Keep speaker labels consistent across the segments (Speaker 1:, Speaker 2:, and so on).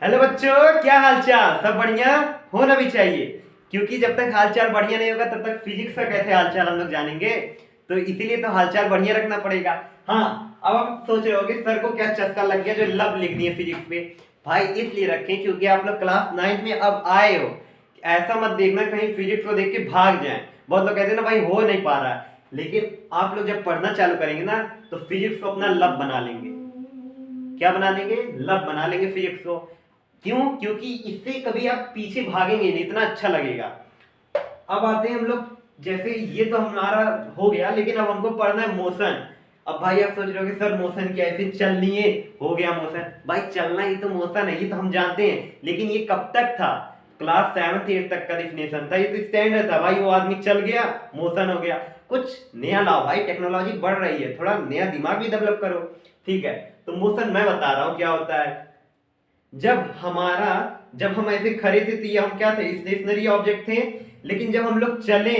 Speaker 1: Hello बच्चों, क्या हालचाल? सब बढ़िया होना भी चाहिए, क्योंकि जब तक हालचाल बढ़िया नहीं होगा तब तक फिजिक्स का कैसे हालचाल हम लोग जानेंगे। तो इसीलिए तो हालचाल बढ़िया रखना पड़ेगा। हाँ, अब आप सोच रहे होगे सर को क्या चस्का लग गया जो लब लिख दिए फिजिक्स में। भाई इसलिए रखें क्योंकि आप लोग क्लास 9 में अब आए हो। ऐसा मत देखना कहीं फिजिक्स को देख के भाग जाए। बहुत लोग कहते हैं ना भाई हो नहीं पा रहा है, लेकिन आप लोग जब पढ़ना चालू करेंगे ना तो फिजिक्स को अपना लब बना लेंगे। क्या बना लेंगे? लब बना लेंगे फिजिक्स को। क्यों? क्योंकि इससे कभी आप पीछे भागेंगे नहीं, इतना अच्छा लगेगा। अब आते हैं हम लोग, जैसे ये तो हमारा हो गया, लेकिन अब हमको पढ़ना है मोशन। अब भाई आप सोच रहे हो कि सर मोशन क्या ऐसे चलनी है? हो गया मोशन। भाई चलना ही तो मोशन है, ये तो हम जानते हैं, लेकिन ये कब तक था? क्लास 7th 8th तक का डिफिनेशन था, ये तो स्टैंडर्ड था। भाई वो आदमी चल गया, मोशन हो गया। कुछ नया लाओ भाई, टेक्नोलॉजी बढ़ रही है, थोड़ा नया दिमाग भी डेवलप करो। ठीक है, तो मोशन मैं बता रहा हूं क्या होता है। जब हमारा जब हम ऐसे खड़े थे तो ये हम क्या थे? स्टेशनरी ऑब्जेक्ट थे। लेकिन जब हम लोग चले,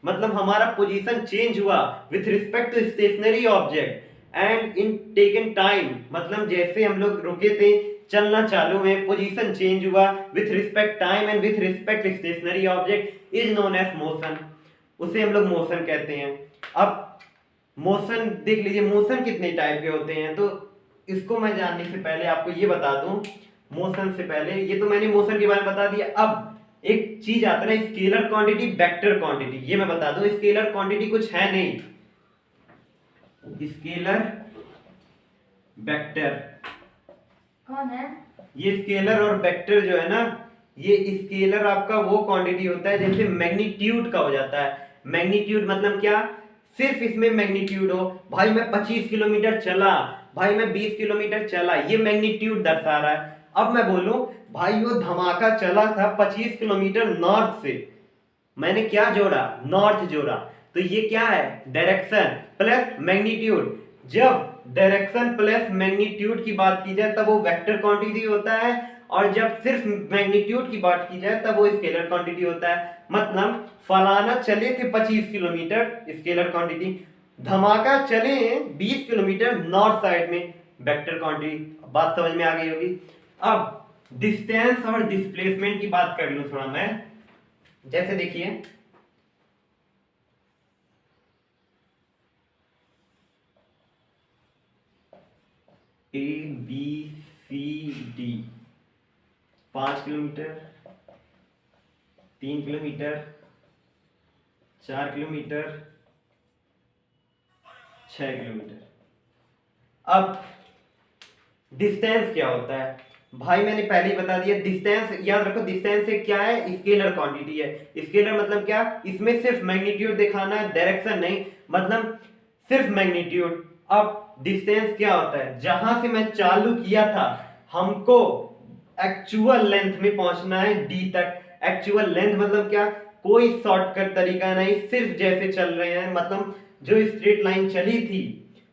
Speaker 1: मतलब हमारा पोजीशन चेंज हुआ with respect to stationary object and in taken time, मतलब जैसे हम लोग रुके थे, चलना चालू है, पोजीशन चेंज हुआ with respect time and with respect stationary object is known as motion. उसे हम लोग मोशन कहते हैं। अब मोशन देख लीजिए, मोशन कितने टाइप के होते हैं, तो इसको मैं जानने से पहले आपको ये बता दूं। मोशन से पहले ये तो मैंने मोशन के बारे में बता दिया। अब एक चीज आता है ना, स्केलर क्वांटिटी वेक्टर क्वांटिटी, ये मैं बता दूं। स्केलर क्वांटिटी कुछ है नहीं, स्केलर वेक्टर
Speaker 2: कौन है?
Speaker 1: ये स्केलर और वेक्टर जो है ना, ये स्केलर आपका वो क्वांटिटी होता है जैसे मैग्नीट्यूड का हो जाता है। मैग्नीट्यूड मतलब क्या? सिर्फ इसमें मैग्नीट्यूड हो। भाई मैं 25 किलोमीटर चला, भाई मैं 20 किलोमीटर चला, ये मैग्नीट्यूड दर्शा रहा है। अब मैं बोलूं भाई वो धमाका चला था 25 किलोमीटर नॉर्थ से, मैंने क्या जोड़ा? नॉर्थ जोड़ा। तो ये क्या है? Direction plus magnitude. जब डायरेक्शन प्लस मैग्नीट्यूड की बात की जाए तब वो वेक्टर क्वांटिटी होता है, और जब सिर्फ मैग्नीट्यूड की बात की जाए तब वो स्केलर क्वांटिटी होता है। मतलब फलाना चले थे 25 किलोमीटर, स्केलर क्वांटिटी। धमाका चले 20 किलोमीटर नॉर्थ साइड में, वेक्टर क्वांटिटी। बात समझ में आ गई होगी। अब डिस्टेंस और डिस्प्लेसमेंट की बात कर लूं थोड़ा मैं। जैसे देखिए, A B C D, 5 kilometre, 3 kilometre, 4 kilometre, 6 kilometre. अब डिस्टेंस क्या होता है? भाई मैंने पहले ही बता दिया। डिस्टेंस याद रखो, डिस्टेंस एक क्या है? स्केलर क्वांटिटी है। स्केलर मतलब क्या? इसमें सिर्फ मैग्नीट्यूड दिखाना है, डायरेक्शन नहीं, मतलब सिर्फ मैग्नीट्यूड। अब डिस्टेंस क्या होता है? जहां से मैं चालू किया था, हमको एक्चुअल लेंथ में पहुंचना है डी तक। एक्चुअल लेंथ मतलब क्या? कोई शॉर्टकट तरीका नहीं, सिर्फ जैसे चल रहे हैं, मतलब जो स्ट्रेट लाइन चली थी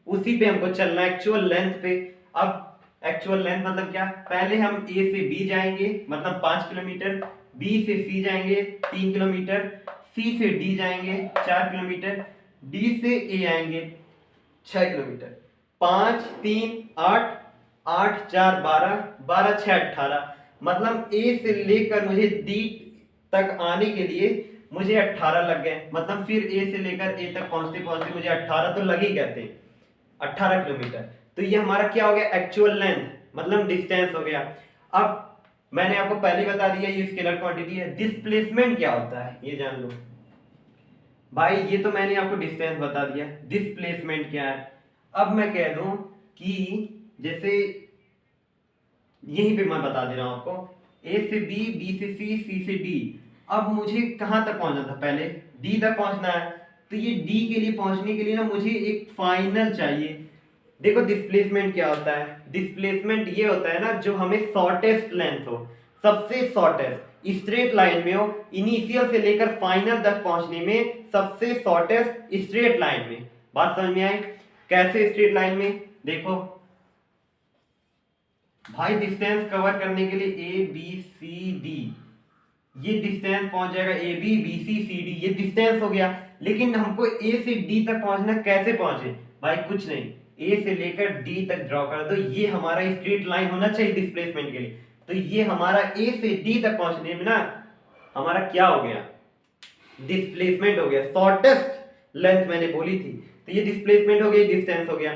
Speaker 1: उसी पे हमको चलना है, एक्चुअल लेंथ पे। अब एक्चुअल लेंथ मतलब क्या? पहले हम ए से बी जाएंगे, मतलब 5 किलोमीटर, बी से सी जाएंगे 3 किलोमीटर, सी से डी जाएंगे 4 किलोमीटर, डी से ए आएंगे 6 किलोमीटर। 5 3 8, 8 4 12, 12 6 18, मतलब ए से लेकर मुझे डी तक आने के लिए मुझे 18 लग गए। मतलब फिर ए से लेकर ए तक पहुंचते पहुंचते मुझे 18 तो लग ही गए थे, 18 किलोमीटर। तो ये हमारा क्या हो गया? एक्चुअल लेंथ, मतलब डिस्टेंस हो गया। अब मैंने आपको पहले बता दिया ये स्केलर क्वांटिटी है। डिस्प्लेसमेंट क्या होता है ये जान लो। भाई ये तो मैंने आपको डिस्टेंस बता दिया, डिस्प्लेसमेंट क्या है? अब मैं कह दूं कि जैसे यहीं पे मैं बता दे रहा हूं आपको, ए से बी, बी से सी, सी से डी। अब मुझे कहां तक पहुंचना था? पहले डी तक पहुंचना है। तो ये डी के लिए पहुंचने के लिए ना मुझे एक फाइनल चाहिए। देखो डिस्प्लेसमेंट क्या होता है? डिस्प्लेसमेंट ये होता है ना जो हमें शॉर्टेस्ट लेंथ हो, सबसे शॉर्टेस्ट स्ट्रेट लाइन में हो, इनिशियल से लेकर फाइनल तक पहुंचने में सबसे शॉर्टेस्ट स्ट्रेट लाइन में। बात समझ में आई? कैसे स्ट्रेट लाइन में? देखो भाई डिस्टेंस कवर करने के लिए ए बी सी डी, ये डिस्टेंस पहुंच जाएगा A B B C C D, ये डिस्टेंस हो गया। लेकिन हमको ए से डी तक पहुंचना, कैसे पहुंचे? भाई कुछ नहीं, ए से लेकर डी तक ड्रॉ कर दो, ये हमारा स्ट्रेट लाइन होना चाहिए डिस्प्लेसमेंट के लिए। तो ये हमारा ए से डी तक पहुंचने में ना हमारा क्या हो गया, डिस्प्लेसमेंट हो गया। शॉर्टेस्ट लेंथ मैंने बोली थी, तो ये डिस्प्लेसमेंट हो गया, डिस्टेंस हो गया।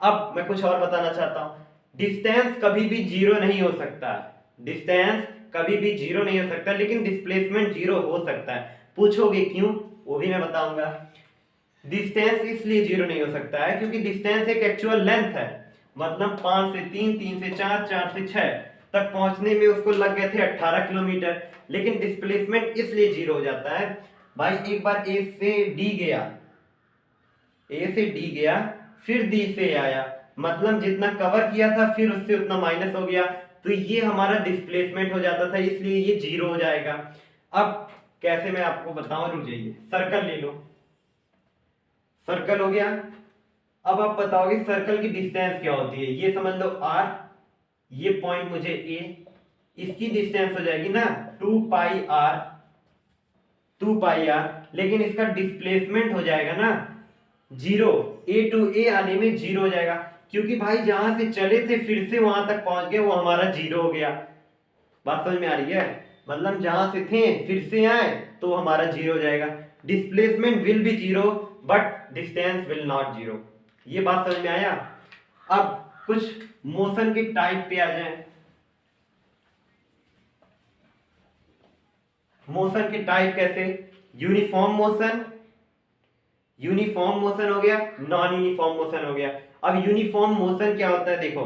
Speaker 1: अब मैं कुछ और बताना चाहता हूं, डिस्टेंस कभी भी जीरो नहीं हो सकता, डिस्टेंस कभी भी जीरो नहीं हो सकता, लेकिन डिस्प्लेसमेंट जीरो हो सकता है। पूछोगे क्यों, वो भी मैं बताऊंगा। डिस्टेंस इसलिए जीरो नहीं हो सकता है क्योंकि डिस्टेंस एक एक्चुअल लेंथ है, मतलब 5 से 3, 3 से 4, 4 से 6 तक पहुंचने में उसको लग गए थे 18 किलोमीटर, लेकिन डिस्प्लेसमेंट इसलिए जीरो हो जाता है। भाई एक बार ए से डी गया, ए से डी गया, फिर डी से आया, मतलब जितना कवर किया था फिर उससे उतना माइनस हो गया, तो ये हमारा डिस्प्लेसमेंट हो जाता था, इसलिए ये जीरो हो जाएगा। अब कैसे मैं आपको बताऊं, रुक जाइए, सर्कल ले लो, सर्कल हो गया। अब आप बताओगे सर्कल की डिस्टेंस क्या होती है, ये समझ लो r, ये पॉइंट मुझे a, इसकी डिस्टेंस हो जाएगी ना 2 पाई r, 2 पाई r, लेकिन इसका डिस्प्लेसमेंट हो जाएगा ना जीरो, a टू a आने में जीरो हो जाएगा, क्योंकि भाई जहां से चले थे फिर से वहां तक पहुंच गए, वो हमारा जीरो हो गया। बात समझ में आ रही है, मतलब जहां से थे फिर से आए तो हमारा जीरो हो जाएगा। Displacement will be zero but distance will not zero. ये बात समझ में आया। अब कुछ मोशन के टाइप पे आ जाए। मोशन के टाइप कैसे, यूनिफॉर्म मोशन, यूनिफॉर्म मोशन हो गया, नॉन यूनिफॉर्म मोशन हो गया। अब यूनिफॉर्म मोशन क्या होता है, देखो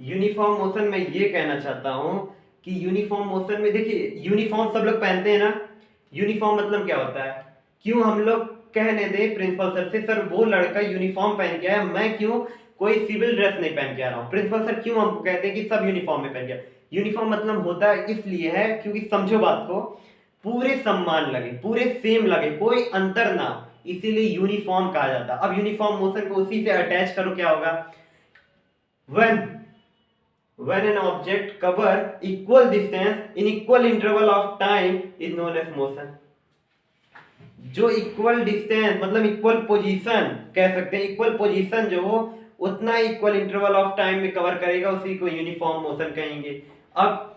Speaker 1: यूनिफॉर्म मोशन में ये कहना चाहता हूं कि यूनिफॉर्म मोशन में देखिए, यूनिफॉर्म सब लोग पहनते हैं ना, यूनिफॉर्म मतलब क्या होता है, क्यों हम लोग कहने दें प्रिंसिपल सर से, सर वो लड़का यूनिफॉर्म पहन के आया, मैं क्यों कोई सिविल ड्रेस नहीं पहन के आ रहा हूं, प्रिंसिपल सर क्यों हमको कहते हैं कि सब यूनिफॉर्म में पहन के। यूनिफॉर्म मतलब होता है इसलिए है क्योंकि समझो बात को, पूरे सम्मान लगे, पूरे सेम लगे, कोई अंतर ना, इसीलिए यूनिफॉर्म कहा जाता है। अब यूनिफॉर्म मोशन को उसी से अटैच करो, क्या होगा, when an object cover equal distance in equal interval of time is known as motion। जो इक्वल डिस्टेंस मतलब इक्वल पोजीशन कह सकते हैं, इक्वल पोजीशन जो हो उतना इक्वल इंटरवल ऑफ टाइम में कवर करेगा, उसी को यूनिफॉर्म मोशन कहेंगे। अब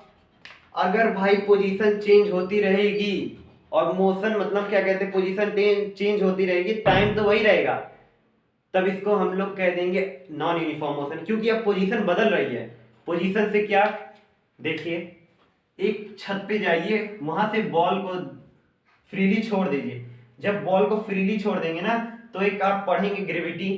Speaker 1: अगर भाई पोजीशन चेंज होती रहेगी, और मोशन मतलब क्या कहते हैं, पोजीशन चेंज होती रहेगी, टाइम तो वही रहेगा, तब इसको हम लोग कह देंगे नॉन यूनिफॉर्म मोशन, क्योंकि अब पोजीशन बदल रही है। पोजीशन से क्या, देखिए एक छत पे जाइए, वहां से बॉल को फ्रीली छोड़ दीजिए, जब बॉल को फ्रीली छोड़ देंगे ना तो एक आप पढ़ेंगे ग्रेविटी,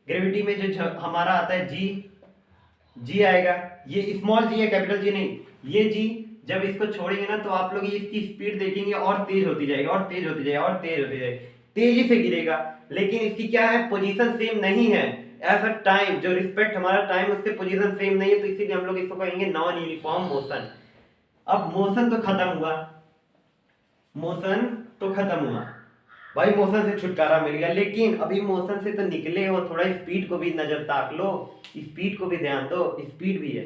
Speaker 1: ग्रेविटी में जो हमारा आता है जी आएगा, ये स्मॉल जी है कैपिटल जी नहीं, ये जी, जब इसको छोड़ेंगे ना तो आप लोग इसकी स्पीड देखेंगे और तेज होती जाएगी और तेज होती जाएगी और तेज होती जाएगी, तेजी से गिरेगा, लेकिन इसकी क्या है, पोजीशन सेम नहीं है, ऐसा टाइम जो रिस्पेक्ट हमारा टाइम उससे पोजीशन सेम नहीं है, तो इसीलिए हम लोग इसको कहेंगे नॉन यूनिफॉर्म मोशन। अब मोशन तो खत्म हुआ, मोशन तो खत्म हुआ भाई, मोशन से छुटकारा मिल गया, लेकिन अभी मोशन से तो निकले हो, थोड़ा स्पीड को भी नजर ताक लो, स्पीड को भी ध्यान दो, स्पीड भी है।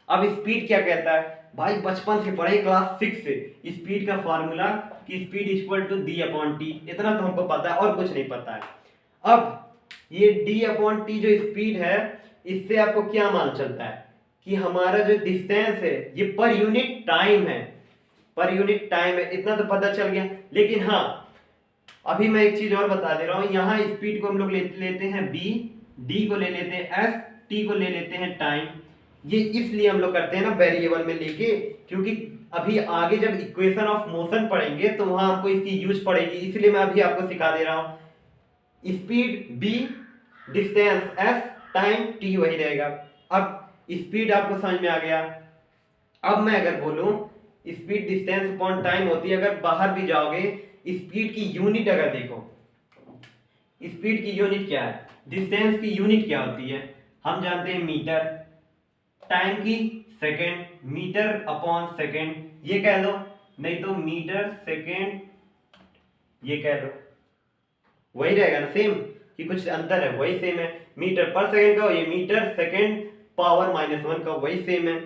Speaker 1: अब स्पीड क्या कहता है भाई, बचपन से पढ़े क्लास 6 से, स्पीड का फॉर्मूला कि speed equal to D upon T, इतना तो हमको पता है और कुछ नहीं पता है। अब ये डी अपॉन टी जो स्पीड है, इससे आपको क्या मान चलता है कि हमारा जो डिस्टेंस है ये पर यूनिट टाइम है, पर यूनिट टाइम है, इतना तो पता चल गया। लेकिन हाँ अभी मैं एक चीज और बता दे रहा हूं, यहाँ स्पीड को हम लोग लेते हैं बी, डी को ले लेते हैं एस, टी को ले लेते हैं टाइम। ये इसलिए हम लोग करते हैं ना वेरिएबल में लेके, क्योंकि अभी आगे जब इक्वेशन ऑफ मोशन पढ़ेंगे तो वहां आपको इसकी यूज पड़ेगी, इसलिए मैं अभी आपको सिखा दे रहा हूं। Speed B, distance S, time T वही रहेगा। अब स्पीड आपको समझ में आ गया। अब मैं अगर बोलूं स्पीड डिस्टेंस अपॉन टाइम होती है, अगर बाहर भी जाओगे स्पीड की यूनिट अगर देखो, स्पीड की यूनिट क्या है, डिस्टेंस की यूनिट क्या होती है, हम जानते हैं मीटर, टाइम की सेकंड, मीटर अपॉन सेकंड, ये कह लो, नहीं तो मीटर सेकंड ये कह लो, वही रहेगा ना सेम, कि कुछ अंतर है, वही सेम है। मीटर पर सेकंड का, ये मीटर सेकंड पावर -1 का, वही सेम है।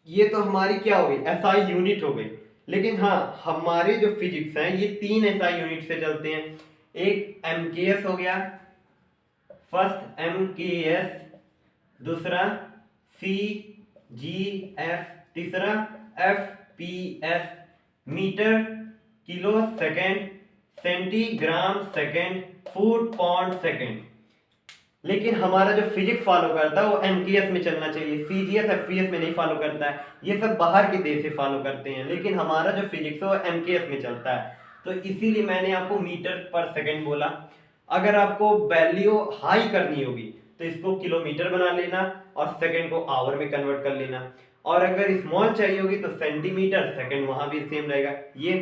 Speaker 1: ये तो हमारी क्या हो गई, एसआई यूनिट हो गई। लेकिन हाँ हमारे जो फिजिक्स हैं ये 3 एसआई यूनिट से चलते हैं, एक एमकेएस हो गया, फर्स्ट एमकेएस, दूसरा GF, तीसरा FPS, metre, kilo second, centigram second, foot pound second. लेकिन हमारा जो फिजिक्स फॉलो करता है वो MKS में चलना चाहिए, CGS FPS में नहीं फॉलो करता है। ये सब बाहर के देश से फॉलो करते हैं, लेकिन हमारा जो फिजिक्स है वो MKS में चलता है। तो इसीलिए मैंने आपको मीटर पर सेकंड बोला। अगर आपको वैल्यू हाई करनी होगी तो इसको किलोमीटर बना लेना और सेकंड को आवर में कन्वर्ट कर लेना, और अगर स्मॉल चाहिए होगी तो सेंटीमीटर सेकंड, वहां भी सेम रहेगा ये।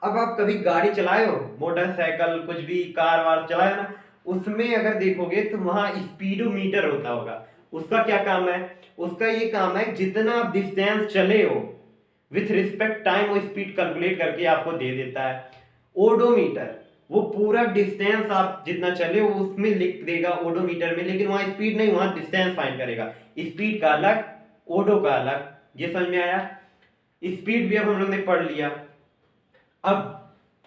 Speaker 1: अब आप कभी गाड़ी चलाए हो, मोटरसाइकिल कुछ भी कार वार चलाए हो ना, उसमें अगर देखोगे तो वहां स्पीडोमीटर होता होगा। उसका क्या काम है? उसका ये काम है जितना आप डिस्टेंस चले हो विथ रिस्पेक्ट टाइम वो स्पीड कैलकुलेट करके आपको दे देता है। ओडोमीटर वो पूरा डिस्टेंस आप जितना चले हो उसमें लिख देगा ओडोमीटर में, लेकिन वहां स्पीड नहीं, वहां डिस्टेंस फाइंड करेगा। स्पीड का अलग, ओडो का अलग। ये समझ में आया? स्पीड भी अब हम लोग ने पढ़ लिया। अब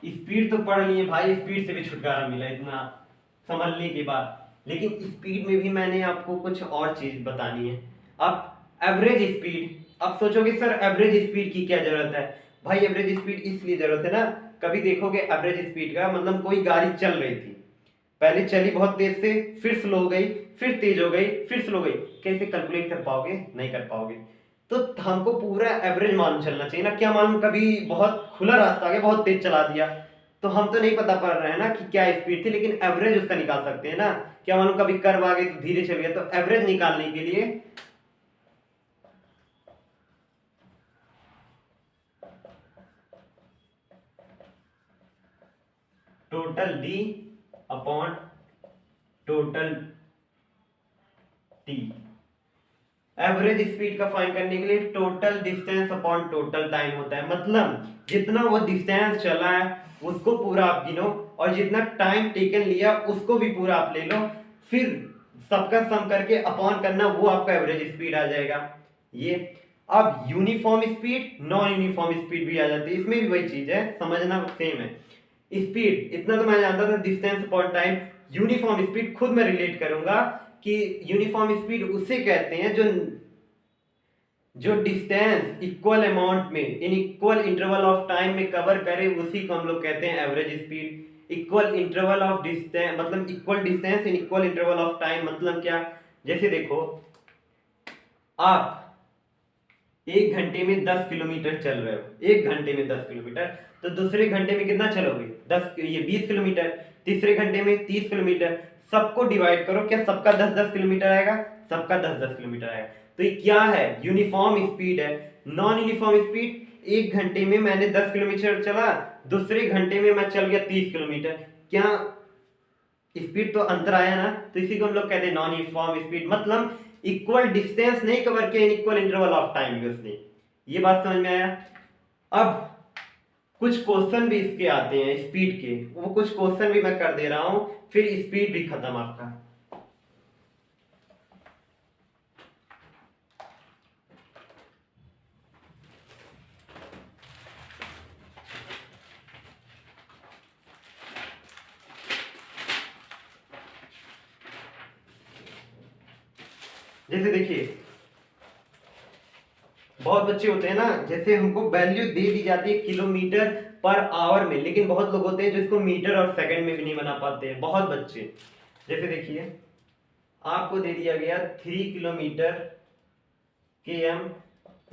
Speaker 1: स्पीड तो पढ़ लिए भाई, स्पीड से भी छुटकारा मिला इतना समझने के बाद, लेकिन स्पीड में भी मैंने आपको कुछ और चीज बतानी है। अब एवरेज स्पीड, अब सोचोगे सर एवरेज स्पीड की क्या जरूरत है? भाई एवरेज स्पीड इसलिए जरूरत है ना, कभी देखोगे एवरेज स्पीड का मतलब कोई गाड़ी चल रही थी, पहले चली बहुत तेज से, फिर स्लो हो गई, फिर तेज हो गई, फिर स्लो हो गई, कैसे कैलकुलेट कर पाओगे? नहीं कर पाओगे। तो हमको पूरा एवरेज मालूम चलना चाहिए ना। क्या मालूम कभी बहुत खुला रास्ता आ गया, बहुत तेज चला दिया, तो हम तो नहीं पता पड़ रहा है ना कि क्या स्पीड थी, लेकिन एवरेज उसका निकाल सकते हैं ना। क्या मालूम कभी कर्व आ गई तो धीरे चल गया, तो एवरेज निकालने के लिए total D upon total T। Average speed का फाइंड करने के लिए total distance upon total time होता है। मतलब जितना वो डिस्टेंस चला है उसको पूरा आप गिनो, और जितना टाइम टेकन लिया उसको भी पूरा आप ले लो, फिर सबका सम करके अपॉन करना, वो आपका एवरेज स्पीड आ जाएगा। ये अब uniform speed, non uniform speed भी आ जाती है, इसमें भी वही चीज है, समझना सेम है। स्पीड इतना तो मैं जानता था, distance upon time. Uniform speed खुद मैं रिलेट करूंगा कि यूनिफॉर्म स्पीड उसे कहते हैं जो जो डिस्टेंस इक्वल अमाउंट में in equal interval of time में कवर करे, उसी को हम लोग कहते हैं average speed. Equal interval of distance मतलब equal distance in equal interval of time मतलब क्या? जैसे देखो आप 1 घंटे में 10 किलोमीटर चल रहे हो, 1 घंटे में 10 किलोमीटर, तो दूसरे घंटे में कितना चलोगे? 20 किलोमीटर, तीसरे घंटे में 30 किलोमीटर। सबको डिवाइड करो, क्या सबका 10-10 किलोमीटर आएगा? सबका 10-10 किलोमीटर आएगा। तो ये क्या है? यूनिफॉर्म स्पीड है। नॉन यूनिफॉर्म स्पीड, 1 घंटे में मैंने 10 किलोमीटर चला, दूसरे घंटे में मैं चल गया 30 किलोमीटर, क्या स्पीड तो अंतर आया ना? तो इसी को हम लोग कहते हैं नॉन यूनिफॉर्म स्पीड। मतलब इक्वल डिस्टेंस नहीं कवर किया इन इक्वल इंटरवल ऑफ टाइम में उसने। ये बात समझ में आया? अब कुछ क्वेश्चन भी इसके आते हैं स्पीड के, वो कुछ क्वेश्चन भी मैं कर दे रहा हूं, फिर स्पीड भी खत्म आपका। जैसे देखिए बहुत बच्चे होते हैं ना, जैसे हमको वैल्यू दे दी जाती है किलोमीटर पर आवर में, लेकिन बहुत लोग होते हैं जो इसको मीटर और सेकंड में भी नहीं बना पाते हैं, बहुत बच्चे। जैसे देखिए आपको दे दिया गया 3 किलोमीटर km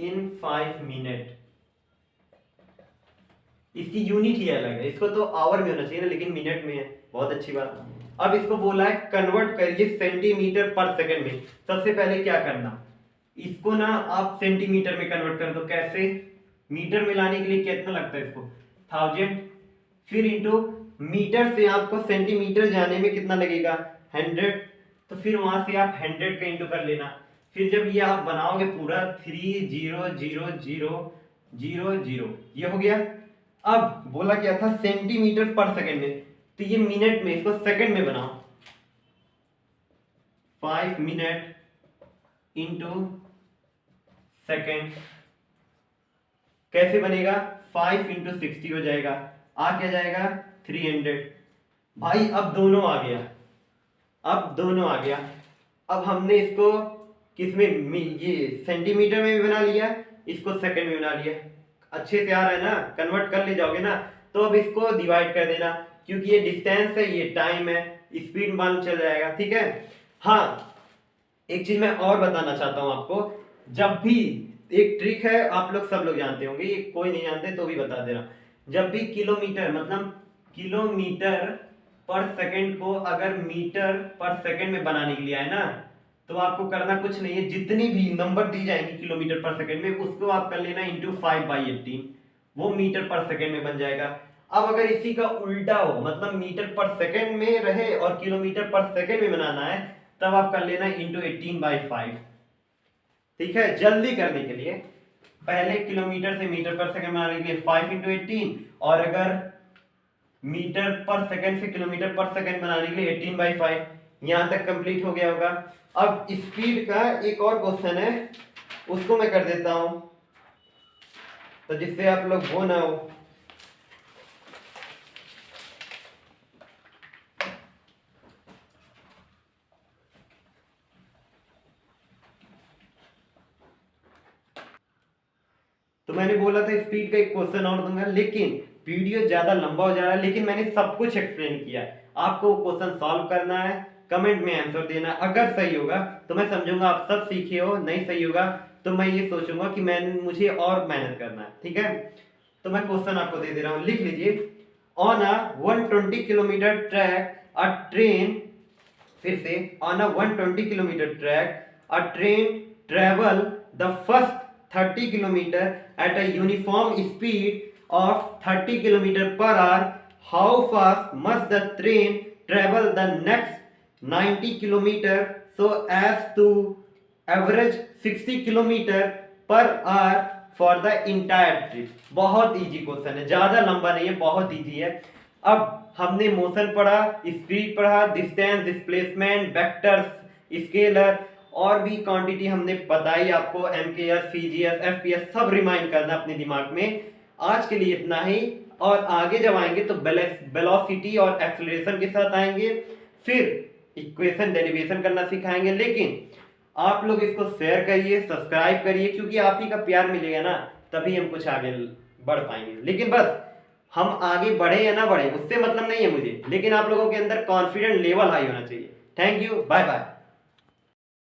Speaker 1: इन 5 मिनट, इसकी यूनिट ही अलग है, इसको तो आवर में होना चाहिए ना, लेकिन मिनट में है। बहुत अच्छी बात। अब इसको बोला है कन्वर्ट करिए सेंटीमीटर पर सेकंड में। सबसे पहले क्या करना, इसको ना आप सेंटीमीटर में कन्वर्ट कर दो। कैसे? मीटर में लाने के लिए कितना लगता है इसको? 1000, फिर इंटू मीटर से आपको सेंटीमीटर जाने में कितना लगेगा? 100, तो फिर वहां से आप 100 का इंटू कर लेना। फिर जब ये आप बनाओगे पूरा 300000, ये हो गया। अब बोला क्या था? सेंटीमीटर पर सेकंड में, तो ये मिनट में, इसको सेकंड में बनाओ। 5 मिनट इंटू सेकेंड कैसे बनेगा? 5 इंटू 60 हो जाएगा, आ क्या जाएगा? 300। भाई अब दोनों आ गया, अब दोनों आ गया। अब हमने इसको ये सेंटीमीटर में भी बना लिया, इसको सेकंड में बना लिया। अच्छे से आ रहा है ना, कन्वर्ट कर ले जाओगे ना। तो अब इसको डिवाइड कर देना, क्योंकि ये डिस्टेंस है, ये टाइम है, स्पीड मालूम चल जाएगा। ठीक है। हाँ, एक चीज मैं और बताना चाहता हूं आपको। जब भी एक ट्रिक है, आप लोग सब लोग जानते होंगे, ये कोई नहीं जानते तो भी बता दे रहा हूं। जब भी किलोमीटर मतलब किलोमीटर पर सेकंड को अगर मीटर पर सेकंड में बनाने के लिए आए ना, तो आपको करना कुछ नहीं है, जितनी भी नंबर दी जाएंगी किलोमीटर पर सेकंड में, उसको आप कर लेना इंटू 5/18, वो मीटर पर सेकंड में बन जाएगा। अब अगर इसी का उल्टा हो, मतलब मीटर पर सेकंड में रहे और किलोमीटर पर सेकंड में बनाना है, तब आप कर लेना इंटू 18/5। ठीक है। जल्दी करने के लिए पहले किलोमीटर से मीटर पर सेकंड बनाने के लिए 5 × 18, और अगर मीटर पर सेकंड से किलोमीटर पर सेकंड बनाने के लिए 18/5। यहां तक कंप्लीट हो गया होगा। अब स्पीड का एक और क्वेश्चन है, उसको मैं कर देता हूं, तो जिससे आप लोग वो ना हो। तो मैंने बोला था स्पीड का एक क्वेश्चन और दूंगा, लेकिन वीडियो ज्यादा लंबा हो जा रहा है, लेकिन मैंने सब कुछ एक्सप्लेन किया है। आपको क्वेश्चन सॉल्व करना है, कमेंट में आंसर देना। अगर सही होगा तो मैं समझूंगा आप सब सीखे हो, नहीं सही होगा तो मैं ये सोचूंगा कि मुझे और मेहनत करना है। ठीक है। तो मैं क्वेश्चन आपको दे रहा हूं, लिख लीजिए। On a 120 kilometre track a train, फिर से, on a 120 kilometre track a train travel the first 30 kilometre at a uniform speed of 30 kilometer per hour. How fast must the train travel the next 90 kilometer so as to average 60 kilometer per hour for the entire trip? बहुत easy question है, ज्यादा लंबा नहीं है, बहुत easy है। अब हमने मोशन पढ़ा, स्पीड पढ़ा, डिस्टेंस, डिस्प्लेसमेंट, वेक्टर्स, स्केलर, और भी क्वांटिटी हमने बताई आपको, एमकेएस, सीजीएस, एफपीएस, सब रिमाइंड करना अपने दिमाग में। आज के लिए इतना ही, और आगे जब आएंगे तो वेलोसिटी और एक्सेलरेशन के साथ आएंगे, फिर इक्वेशन डेरिवेशन करना सिखाएंगे। लेकिन आप लोग इसको शेयर करिए, सब्सक्राइब करिए, क्योंकि आप ही का प्यार मिलेगा ना, तभी हम कुछ आगे बढ़ पाएंगे। लेकिन बस हम आगे बढ़े या ना बढ़े उससे मतलब नहीं है मुझे, लेकिन आप लोगों के अंदर कॉन्फिडेंट लेवल हाई होना चाहिए। Thank you, bye bye.